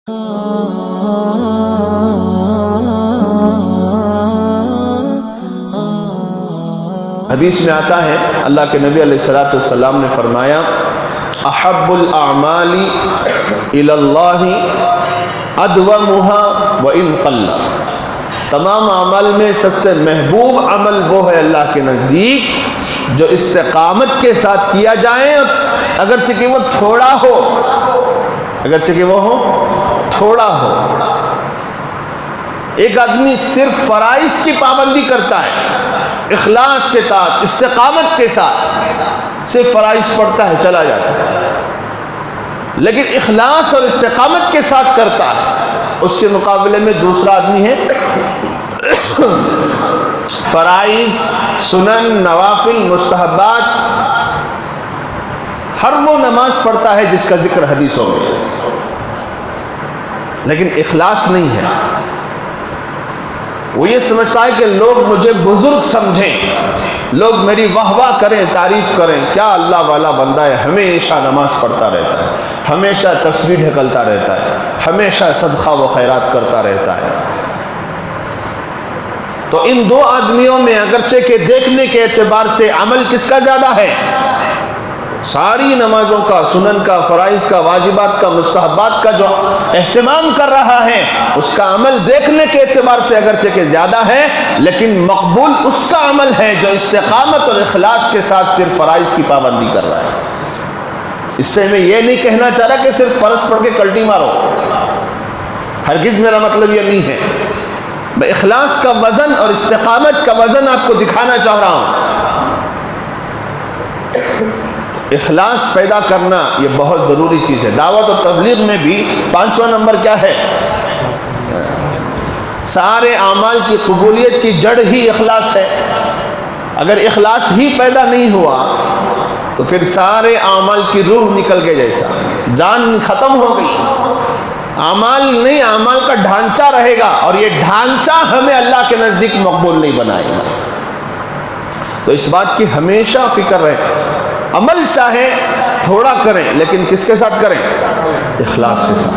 حدیث میں آتا ہے اللہ کے نبی علیہ الصلوۃ والسلام نے فرمایا احب الاعمال الی اللہ ادومها وان قل، تمام اعمال میں سب سے محبوب عمل وہ ہے اللہ کے نزدیک جو استقامت کے ساتھ کیا جائے، اگرچہ کہ وہ تھوڑا ہو، اگرچہ کہ وہ تھوڑا ہو۔ ایک آدمی صرف فرائض کی پابندی کرتا ہے، اخلاص کے ساتھ، استقامت کے ساتھ صرف فرائض پڑھتا ہے، چلا جاتا ہے، لیکن اخلاص اور استقامت کے ساتھ کرتا ہے، اس کے مقابلے میں دوسرا آدمی ہے فرائض، سنن، نوافل، مستحبات، ہر وہ نماز پڑھتا ہے جس کا ذکر حدیثوں میں، لیکن اخلاص نہیں ہے۔ وہ یہ سمجھتا ہے کہ لوگ مجھے بزرگ سمجھیں، لوگ میری واہ واہ کریں، تعریف کریں، کیا اللہ والا بندہ ہے، ہمیشہ نماز پڑھتا رہتا ہے، ہمیشہ تسبیح ڈھکلتا رہتا ہے، ہمیشہ صدقہ و خیرات کرتا رہتا ہے۔ تو ان دو آدمیوں میں اگرچہ کہ دیکھنے کے اعتبار سے عمل کس کا زیادہ ہے؟ ساری نمازوں کا، سنن کا، فرائض کا، واجبات کا، مستحبات کا جو اہتمام کر رہا ہے، اس کا عمل دیکھنے کے اعتبار سے اگرچہ کہ زیادہ ہے، لیکن مقبول اس کا عمل ہے جو استقامت اور اخلاص کے ساتھ صرف فرائض کی پابندی کر رہا ہے۔ اس سے میں یہ نہیں کہنا چاہ رہا کہ صرف فرض پڑھ کے کلٹی مارو، ہرگز میرا مطلب یہ نہیں ہے۔ میں اخلاص کا وزن اور استقامت کا وزن آپ کو دکھانا چاہ رہا ہوں۔ اخلاص پیدا کرنا یہ بہت ضروری چیز ہے۔ دعوت و تبلیغ میں بھی 5واں نمبر کیا ہے؟ سارے اعمال کی قبولیت کی جڑ ہی اخلاص ہے۔ اگر اخلاص ہی پیدا نہیں ہوا تو پھر سارے اعمال کی روح نکل کے جیسا، جان ختم ہو گئی، اعمال نہیں، اعمال کا ڈھانچہ رہے گا، اور یہ ڈھانچہ ہمیں اللہ کے نزدیک مقبول نہیں بنائے گا۔ تو اس بات کی ہمیشہ فکر رہے، عمل چاہے تھوڑا کریں لیکن کس کے ساتھ کریں؟ اخلاص کے ساتھ۔